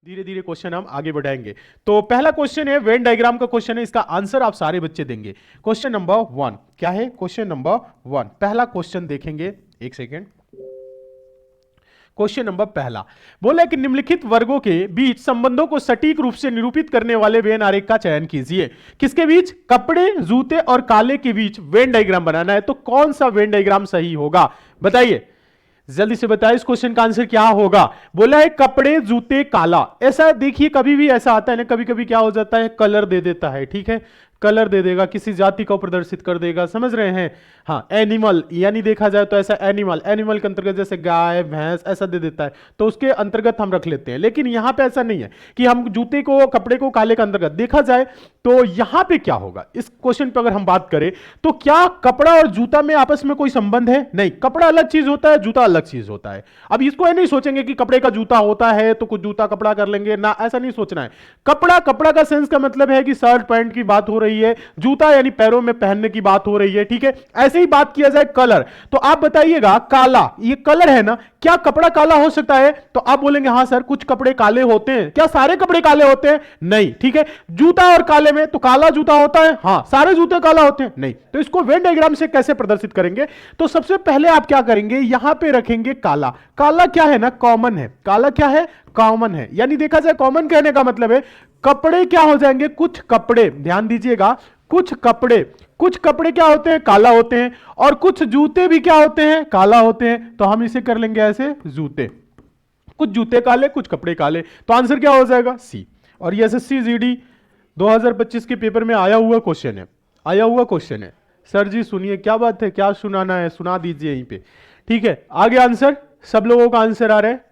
धीरे धीरे क्वेश्चन हम आगे बढ़ाएंगे। तो पहला क्वेश्चन है, वेन डायग्राम का क्वेश्चन है, इसका आंसर आप सारे बच्चे देंगे। क्वेश्चन नंबर 1 क्या है? क्वेश्चन नंबर 1 पहला क्वेश्चन देखेंगे, एक सेकेंड। क्वेश्चन नंबर पहला बोला कि निम्नलिखित वर्गों के बीच संबंधों को सटीक रूप से निरूपित करने वाले वेन आरेख का चयन कीजिए। किसके बीच? कपड़े, जूते और काले के बीच वेन डायग्राम बनाना है। तो कौन सा वेन डायग्राम सही होगा बताइए, जल्दी से बताइए इस क्वेश्चन का आंसर क्या होगा। बोला है कपड़े, जूते, काला। ऐसा देखिए कभी भी ऐसा आता है ना, कभी कभी क्या हो जाता है, कलर दे देता है, ठीक है, कलर दे देगा, किसी जाति को प्रदर्शित कर देगा, समझ रहे हैं। हाँ, एनिमल यानी देखा जाए तो ऐसा एनिमल, एनिमल के अंतर्गत जैसे गाय, भैंस ऐसा दे देता है, तो उसके अंतर्गत हम रख लेते हैं। लेकिन यहां पे ऐसा नहीं है कि हम जूते को, कपड़े को काले के अंतर्गत देखा जाए। तो यहां पे क्या होगा इस क्वेश्चन पे अगर हम बात करें तो क्या कपड़ा और जूता में आपस में कोई संबंध है? नहीं, कपड़ा अलग चीज होता है, जूता अलग चीज होता है। अब इसको ये नहीं सोचेंगे कि कपड़े का जूता होता है तो कुछ जूता कपड़ा कर लेंगे ना, ऐसा नहीं सोचना है। कपड़ा, कपड़ा का सेंस का मतलब है कि शर्ट पैंट की बात हो रही है, जूता यानी पैरों में पहनने की बात हो रही है, ठीक है। ऐसे ही बात किया जाए कलर, तो आप बताइएगा काला, ये कलर है ना, क्या कपड़ा काला हो सकता है? तो आप बोलेंगे हाँ सर कुछ कपड़े काले होते हैं। क्या सारे कपड़े काले होते हैं? नहीं, ठीक है। जूता और काले में तो काला जूता होता है? हाँ। सारे जूते काला होते हैं? नहीं। तो इसको वेन डायग्राम से कैसे प्रदर्शित करेंगे? तो सबसे पहले आप क्या करेंगे, यहां पे रखेंगे काला। काला क्या है ना, कॉमन है। काला क्या है? कॉमन है। यानी देखा जाए कॉमन कहने का मतलब है कपड़े क्या हो जाएंगे, कुछ कपड़े, ध्यान दीजिएगा, कुछ कपड़े, कुछ कपड़े क्या होते हैं, काला होते हैं, और कुछ जूते भी क्या होते हैं, काला होते हैं। तो हम इसे कर लेंगे ऐसे, जूते, कुछ जूते काले, कुछ कपड़े काले। तो आंसर क्या हो जाएगा? सी। और ये एसएससी जीडी 2025 के पेपर में आया हुआ क्वेश्चन है, आया हुआ क्वेश्चन है। सर जी सुनिए, क्या बात है, क्या सुनाना है सुना दीजिए यहीं पे, ठीक है। आगे आंसर, सब लोगों का आंसर आ रहा है।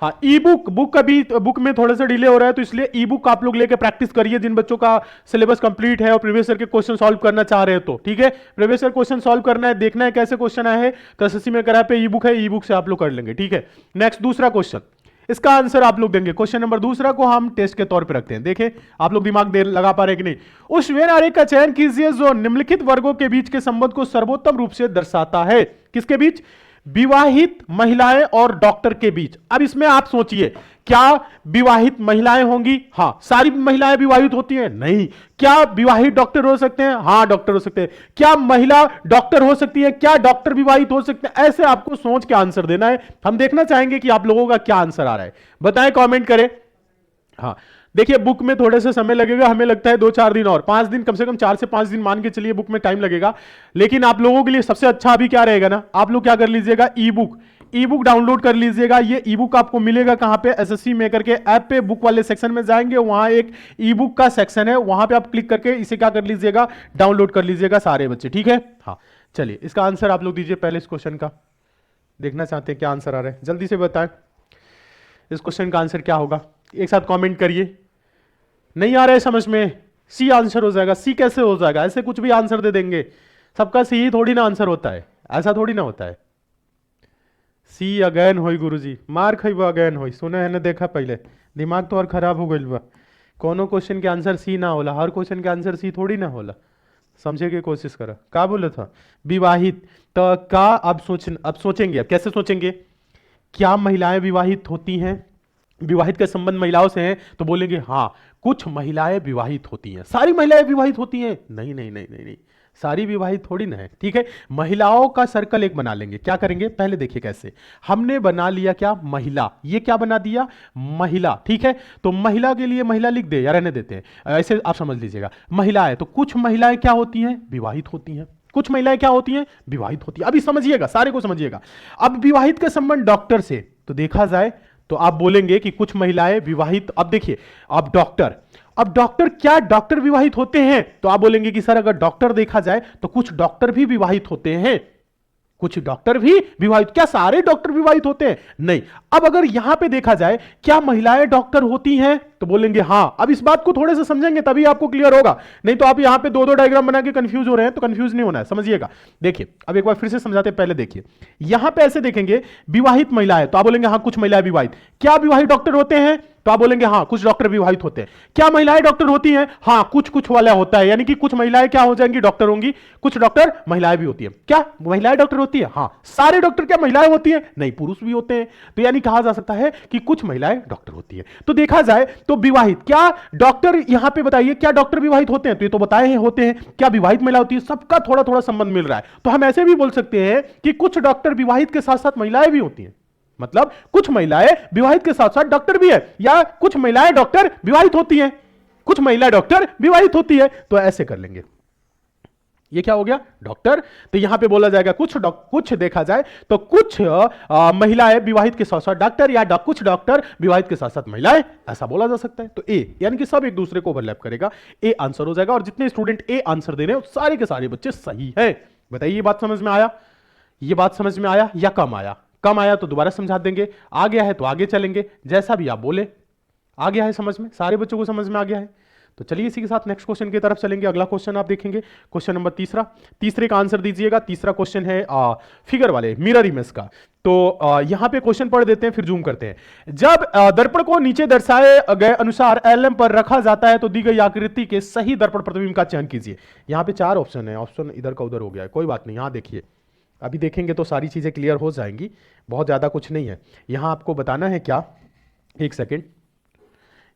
हाँ, ई बुक, बुक अभी बुक में थोड़ा सा डिले हो रहा है, तो इसलिए ई बुक आप लोग लेके प्रैक्टिस करिए, जिन बच्चों का सिलेबस कंप्लीट है और प्रीवियस ईयर के क्वेश्चन सॉल्व करना चाह रहे हो तो, ठीक है। प्रीवियस ईयर क्वेश्चन सॉल्व करना है, देखना है कैसे क्वेश्चन आए हैं, तो एसएससी में करा पे ई बुक है, ई बुक से आप लोग कर लेंगे, ठीक है। नेक्स्ट दूसरा क्वेश्चन, इसका आंसर आप लोग देंगे। क्वेश्चन नंबर दूसरा को हम टेस्ट के तौर पे रखते हैं, देखें आप लोग दिमाग दे लगा पा रहे कि नहीं। उस वेन आरेख का चयन कीजिए जो निम्नलिखित वर्गों के बीच के संबंध को सर्वोत्तम रूप से दर्शाता है। किसके बीच? विवाहित महिलाएं और डॉक्टर के बीच। अब इसमें आप सोचिए, क्या विवाहित महिलाएं होंगी? हां। सारी महिलाएं विवाहित होती हैं? नहीं। क्या विवाहित डॉक्टर हो सकते हैं? हां, डॉक्टर हो सकते हैं। क्या महिला डॉक्टर हो सकती है? क्या डॉक्टर विवाहित हो सकते हैं? ऐसे आपको सोच के आंसर देना है। हम देखना चाहेंगे कि आप लोगों का क्या आंसर आ रहा है, बताएं, कमेंट करें। हाँ, देखिए बुक में थोड़े से समय लगेगा, हमें लगता है 2-4 दिन और 5 दिन, कम से कम 4 से 5 दिन मान के चलिए बुक में टाइम लगेगा। लेकिन आप लोगों के लिए सबसे अच्छा अभी क्या रहेगा ना, आप लोग क्या कर लीजिएगा, ई बुक, ई बुक डाउनलोड कर लीजिएगा। ये ई बुक आपको मिलेगा कहां पे? एसएससी मेकर के ऐप पे बुक वाले सेक्शन में जाएंगे, वहां एक ई बुक का सेक्शन है, वहां पे आप क्लिक करके इसे क्या कर लीजिएगा, डाउनलोड कर लीजिएगा सारे बच्चे, ठीक है। हाँ चलिए, इसका आंसर आप लोग दीजिए पहले इस क्वेश्चन का, देखना चाहते हैं क्या आंसर आ रहा है, जल्दी से बताएं इस क्वेश्चन का आंसर क्या होगा। एक साथ कमेंट करिए। नहीं आ रहा है समझ में? सी आंसर हो जाएगा। सी कैसे हो जाएगा? ऐसे कुछ भी आंसर दे देंगे, सबका सी ही थोड़ी ना आंसर होता है, ऐसा थोड़ी ना होता है। सी अगेन होई गुरुजी, मार खइबो अगेन होई, सुने है ना, देखा पहले, दिमाग तो और खराब हो गइल बा। कोनो क्वेश्चन के आंसर सी ना होला, हर क्वेश्चन के आंसर सी थोड़ी ना होला, समझे की कोशिश करा। क्या बोला था? विवाहित। तो का अब सोचेंगे, अब कैसे सोचेंगे, क्या महिलाएं विवाहित होती हैं? विवाहित का संबंध महिलाओं से है, तो बोलेंगे हाँ कुछ महिलाएं विवाहित होती हैं। सारी महिलाएं विवाहित होती हैं? नहीं नहीं नहीं नहीं नहीं, सारी विवाहित थोड़ी ना है, ठीक है। महिलाओं का सर्कल एक बना लेंगे। क्या करेंगे पहले देखिए कैसे, हमने बना लिया क्या, महिला, ये क्या बना दिया, महिला, ठीक है। तो महिला के लिए महिला लिख दे या रहने देते हैं, ऐसे आप समझ लीजिएगा। महिला है तो कुछ महिलाएं क्या होती हैं, विवाहित होती हैं। कुछ महिलाएं क्या होती हैं, विवाहित होती हैं। अभी समझिएगा, सारे को समझिएगा। अब विवाहित का संबंध डॉक्टर से, तो देखा जाए तो आप बोलेंगे कि कुछ महिलाएं विवाहित। अब देखिए, अब डॉक्टर, अब डॉक्टर, क्या डॉक्टर विवाहित होते हैं? तो आप बोलेंगे कि सर अगर डॉक्टर देखा जाए तो कुछ डॉक्टर भी विवाहित होते हैं, कुछ डॉक्टर भी विवाहित। क्या सारे डॉक्टर विवाहित होते हैं? नहीं। अब अगर यहां पे देखा जाए, क्या महिलाएं डॉक्टर होती हैं? तो बोलेंगे हां। अब इस बात को थोड़े से समझेंगे तभी आपको क्लियर होगा, नहीं तो आप यहां पे दो दो डायग्राम बना के कंफ्यूज हो रहे हैं, तो कंफ्यूज नहीं होना है, समझिएगा। देखिए अब एक बार फिर से समझाते हैं, पहले देखिए यहां पे ऐसे देखेंगे विवाहित महिला है, तो आप बोलेंगे हां कुछ महिलाएं विवाहित। क्या विवाहित डॉक्टर होते हैं? तो आप बोलेंगे हां कुछ डॉक्टर विवाहित होते हैं। क्या महिलाएं डॉक्टर होती हैं? हां कुछ कुछ वाला होता है, यानी कि कुछ महिलाएं क्या हो जाएंगी? डॉक्टर होंगी। कुछ डॉक्टर महिलाएं भी होती हैं। क्या महिलाएं डॉक्टर होती है? हां। सारे डॉक्टर क्या महिलाएं होती हैं? नहीं, पुरुष भी होते हैं। तो यानी कहा जा सकता है कि कुछ महिलाएं डॉक्टर होती हैं। तो देखा जाए तो विवाहित, क्या डॉक्टर यहां पे बताइए, क्या डॉक्टर विवाहित होते हैं? तो ये तो बताए हैं होते हैं। क्या विवाहित महिला होती है? सबका थोड़ा थोड़ा संबंध मिल रहा है। तो हम ऐसे भी बोल सकते हैं कि कुछ डॉक्टर विवाहित के साथ साथ महिलाएं भी होती हैं, मतलब कुछ महिलाएं विवाहित के साथ साथ डॉक्टर भी है, या कुछ महिलाएं डॉक्टर विवाहित होती हैं, कुछ महिला डॉक्टर विवाहित होती है। तो ऐसे कर लेंगे, ये क्या हो गया? डॉक्टर। तो यहां पे बोला जाएगा कुछ देखा जाए तो कुछ महिलाएं विवाहित के साथ साथ डॉक्टर, या कुछ डॉक्टर विवाहित के साथ साथ महिलाएं, ऐसा बोला जा सकता है। तो ए यानी कि सब एक दूसरे को ओवरलैप करेगा, ए आंसर हो जाएगा। और जितने स्टूडेंट ए आंसर दे रहे हैं सारे के सारे बच्चे सही है। बताइए ये बात समझ में आया? ये बात समझ में आया या कम आया? कम आया तो दोबारा समझा देंगे, आ गया है तो आगे चलेंगे, जैसा भी आप बोले। आ गया है समझ में? सारे बच्चों को समझ में आ गया है? तो चलिए इसी के साथ नेक्स्ट क्वेश्चन की तरफ चलेंगे। अगला क्वेश्चन आप देखेंगे, क्वेश्चन नंबर तीसरे का आंसर दीजिएगा। तीसरा क्वेश्चन है फिगर वाले मिरर इमेज का। तो यहां पे क्वेश्चन पढ़ देते हैं फिर जूम करते हैं। जब दर्पण को नीचे दर्शाए गए अनुसार एलएम पर रखा जाता है तो दी गई आकृति के सही दर्पण प्रतिबिंब का चयन कीजिए। यहां पे 4 ऑप्शन है, ऑप्शन इधर का उधर हो गया है, कोई बात नहीं। यहां देखिए, अभी देखेंगे तो सारी चीजें क्लियर हो जाएंगी, बहुत ज्यादा कुछ नहीं है। यहां आपको बताना है क्या, एक सेकेंड,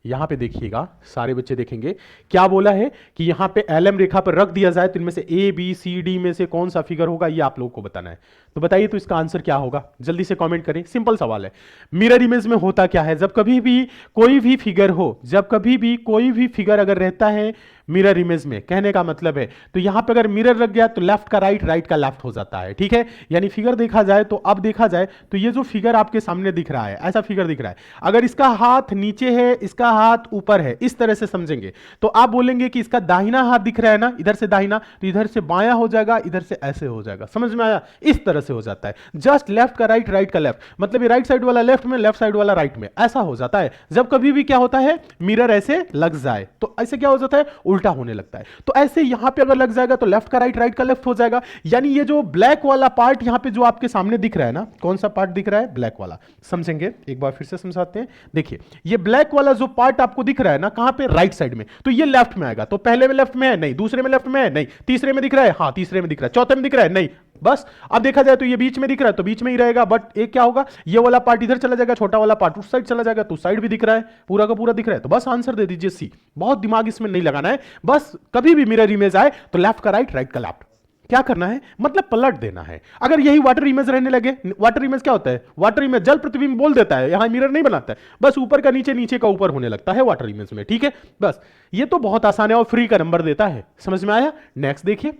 यहां पे देखिएगा, सारे बच्चे देखेंगे क्या बोला है कि यहां पे एलएम रेखा पर रख दिया जाए तो इनमें से ए बी सी डी में से कौन सा फिगर होगा, ये आप लोगों को बताना है। तो बताइए तो इसका आंसर क्या होगा, जल्दी से कमेंट करें। सिंपल सवाल है। मिरर इमेज में होता क्या है, जब कभी भी कोई भी फिगर हो, जब कभी भी कोई भी फिगर अगर रहता है मिरर इमेज में, कहने का मतलब है तो यहां पे अगर मिरर रख गया तो लेफ्ट का राइट, राइट का लेफ्ट हो जाता है, ठीक है। यानी फिगर देखा जाए तो, अब देखा जाए तो ये जो फिगर आपके सामने दिख रहा है, ऐसा फिगर दिख रहा है, अगर इसका हाथ नीचे है, इसका हाथ ऊपर है, इस तरह से समझेंगे तो आप बोलेंगे कि इसका दाहिना हाथ दिख रहा है ना, इधर से दाहिना, तो इधर से बायां हो जाएगा, इधर से ऐसे हो जाएगा। समझ में आया? इस तरह से हो जाता है। जस्ट लेफ्ट का राइट, राइट का लेफ्ट, मतलब ये राइट साइड वाला लेफ्ट में, लेफ्ट साइड वाला राइट में, ऐसा हो जाता है। जब कभी भी क्या होता है, मिरर ऐसे लग जाए तो ऐसे क्या हो जाता है, उल्टा होने लगता है। तो ऐसे यहां पे अगर लग जाएगा तो लेफ्ट का राइट, राइट का लेफ्ट हो जाएगा। यानी ये जो ब्लैक वाला पार्ट यहां पे जो आपके सामने दिख रहा है ना, कौन सा पार्ट दिख रहा है? ब्लैक वाला। समझेंगे, एक बार फिर से समझाते हैं। देखिए ये ब्लैक वाला जो पार्ट आपको दिख रहा है ना, कहां पे? राइट साइड में, तो ये लेफ्ट में आएगा। तो पहले में लेफ्ट में है नहीं, दूसरे में लेफ्ट में है नहीं, तीसरे में दिख रहा है, हां तीसरे में दिख रहा है, चौथे में दिख रहा है नहीं, बस। अब देखा जाए तो ये बीच में दिख रहा है तो बीच में ही रहेगा, बट एक क्या होगा, ये वाला पार्ट इधर चला जाएगा, छोटा वाला पार्ट उस साइड चला जाएगा, तो उस साइड भी दिख रहा है, पूरा का पूरा दिख रहा है। तो बस आंसर दे दीजिए सी। बहुत दिमाग इसमें नहीं लगाना है, बस कभी भी मिरर इमेज आए तो लेफ्ट का राइट, राइट का लेफ्ट, क्या करना है, मतलब पलट देना है। अगर यही वाटर इमेज रहने लगे, वाटर इमेज क्या होता है? वाटर इमेज जल प्रतिबिंब बोल देता है, यहां मिरर नहीं बनाता है, बस ऊपर का नीचे, नीचे का ऊपर होने लगता है वाटर इमेज में, ठीक है। बस ये तो बहुत आसान है और फ्री का नंबर देता है। समझ में आया? नेक्स्ट देखिए,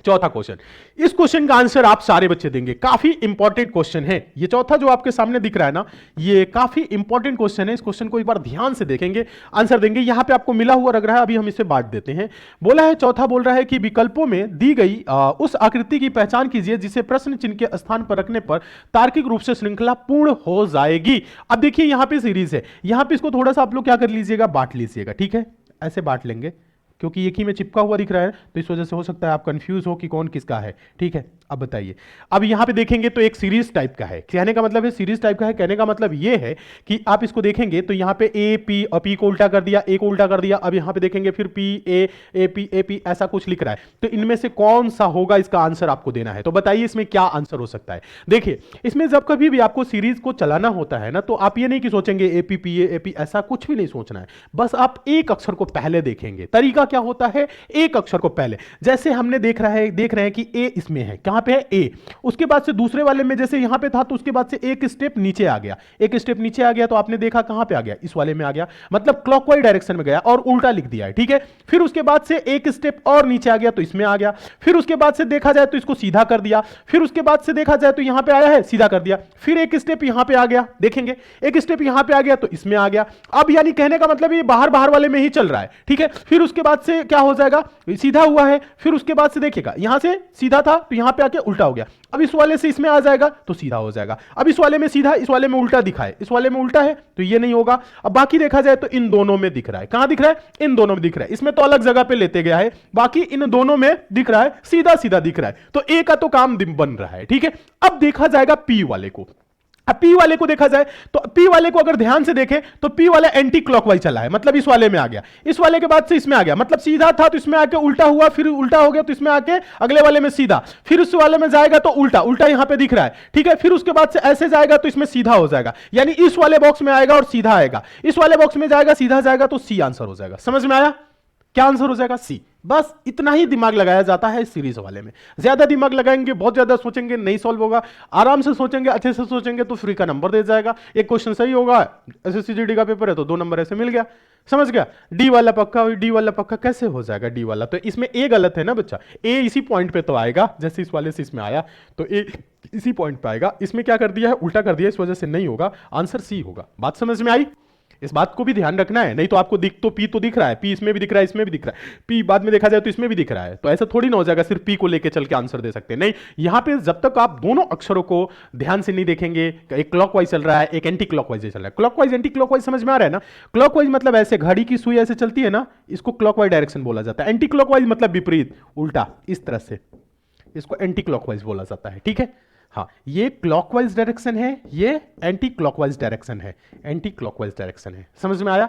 चौथा क्वेश्चन। इस क्वेश्चन का आंसर आप सारे बच्चे देंगे, काफी इंपॉर्टेंट क्वेश्चन है ये चौथा जो आपके सामने दिख रहा है ना, ये काफी इंपॉर्टेंट क्वेश्चन है। इस क्वेश्चन को एक बार ध्यान से देखेंगे, आंसर देंगे। यहां पे आपको मिला हुआ लग रहा है, अभी हम इसे बांट देते हैं। बोला है, चौथा बोल रहा है कि विकल्पों में दी गई उस आकृति की पहचान कीजिए जिसे प्रश्न चिन्ह के स्थान पर रखने पर तार्किक रूप से श्रृंखला पूर्ण हो जाएगी। अब देखिए यहां पे सीरीज है, यहां पे इसको थोड़ा सा आप लोग क्या कर लीजिएगा, बांट लीजिएगा, ठीक है। ऐसे बांट लेंगे क्योंकि एक ही में चिपका हुआ दिख रहा है, तो इस वजह से हो सकता है आप कंफ्यूज हो कि कौन किसका है, ठीक है। अब बताइए, अब यहां पे देखेंगे तो एक सीरीज टाइप का है, कहने का मतलब है सीरीज टाइप का है, कहने का मतलब ये है कि आप इसको देखेंगे तो यहां पे ए पी, पी को उल्टा कर दिया, ए को उल्टा कर दिया, अब यहां पे देखेंगे फिर पी ए पी ऐसा कुछ लिख रहा है, तो इनमें से कौन सा होगा, इसका आंसर आपको देना है। तो बताइए इसमें क्या आंसर हो सकता है। देखिए इसमें जब कभी भी आपको सीरीज को चलाना होता है ना, तो आप ये नहीं कि सोचेंगे ए पी ऐसा कुछ भी नहीं सोचना है, बस आप एक अक्षर को पहले देखेंगे। तरीका क्या होता है, एक अक्षर को पहले, जैसे हमने देख रहे हैं कि ए इसमें है, कहां पे है, ए, उसके बाद से दूसरे वाले में जैसे यहां पे था तो उसके बाद से एक स्टेप नीचे आ गया, एक स्टेप नीचे आ गया तो आपने देखा कहां पे आ गया, इस वाले में आ गया, मतलब क्लॉकवाइज डायरेक्शन में गया और उल्टा लिख दिया है, ठीक है। फिर उसके बाद से एक स्टेप और नीचे आ गया तो इसमें आ गया, फिर उसके बाद से देखा जाए तो इसको सीधा कर दिया, फिर उसके बाद से देखा जाए तो यहां पे आया है, सीधा कर दिया, फिर एक स्टेप यहां पे आ गया, देखेंगे एक स्टेप यहां पे आ गया तो इसमें आ गया। अब यानी कहने का मतलब ये बाहर बाहर वाले में ही चल रहा है, ठीक है। फिर उसके बाद बाद से क्या हो जाएगा, सीधा हुआ है, फिर उसके बाद से देखिएगा यहां से सीधा था तो यहां पे आके उल्टा हो गया, अब इस वाले से इसमें आ जाएगा तो सीधा हो जाएगा, अब इस वाले में सीधा, इस वाले में उल्टा दिखा है, इस वाले में उल्टा है तो ये नहीं होगा। अब बाकी देखा जाए तो इन दोनों में दिख रहा है, कहां दिख रहा है, इन दोनों में दिख रहा है, इसमें तो अलग जगह पे लेते गया है, बाकी इन दोनों में दिख रहा है, सीधा सीधा दिख रहा है, तो ए का तो काम बन रहा है, ठीक है। अब देखा जाएगा पी वाले को, अब पी वाले को देखा जाए तो पी वाले को अगर ध्यान से देखें तो पी वाला एंटी क्लॉकवाइज चला है, मतलब इस वाले में आ गया, इस वाले के बाद से इसमें आ गया, मतलब सीधा था तो इसमें आके उल्टा हुआ, फिर उल्टा हो गया तो इसमें आके अगले वाले में सीधा, फिर उस वाले में जाएगा तो उल्टा, उल्टा यहां पे दिख रहा है, ठीक है, फिर उसके बाद से ऐसे जाएगा तो इसमें सीधा हो जाएगा, यानी इस वाले बॉक्स में आएगा और सीधा आएगा, इस वाले बॉक्स में जाएगा सीधा जाएगा, तो सी आंसर हो जाएगा। समझ में आया, क्या आंसर हो जाएगा, सी। बस इतना ही दिमाग लगाया जाता है इस सीरीज वाले में, ज्यादा दिमाग लगाएंगे, बहुत ज्यादा सोचेंगे नहीं सॉल्व होगा, आराम से सोचेंगे, अच्छे से सोचेंगे तो फ्री का नंबर दे जाएगा, एक क्वेश्चन सही होगा, एसएससी जीडी का पेपर है तो 2 नंबर ऐसे मिल गया, समझ गया। डी वाला पक्का, डी वाला पक्का कैसे हो जाएगा, डी वाला तो इसमें ए गलत है ना बच्चा, ए इसी पॉइंट पे तो आएगा, जैसे इस वाले से इसमें आया तो ए इसी पॉइंट पे आएगा, इसमें क्या कर दिया है, उल्टा कर दिया, इस वजह से नहीं होगा, आंसर सी होगा। बात समझ में आई, इस बात को भी ध्यान रखना है, नहीं तो आपको दिख तो पी तो दिख रहा है, पी इसमें भी दिख रहा है, इसमें भी दिख रहा है, पी बाद में देखा जाए तो इसमें भी दिख रहा है, तो ऐसा थोड़ी ना हो जाएगा सिर्फ पी को लेके चल के आंसर दे सकते हैं, नहीं, यहां पे जब तक आप दोनों अक्षरों को ध्यान से नहीं देखेंगे, एक क्लॉकवाइज चल रहा है, एक एंटी क्लॉकवाइज चल रहा है, क्लॉकवाइज एंटी क्लॉकवाइज समझ में आ रहा है ना, क्लॉकवाइज मतलब ऐसे घड़ी की सुई ऐसे चलती है ना, इसको क्लॉकवाइज डायरेक्शन बोला जाता है, एंटी क्लॉकवाइज मतलब विपरीत, उल्टा, इस तरह से, इसको एंटी क्लॉकवाइज बोला जाता है, ठीक है। हाँ, ये क्लॉकवाइज डायरेक्शन है, ये एंटी क्लॉकवाइज डायरेक्शन है, एंटी क्लॉकवाइज डायरेक्शन है, समझ में आया।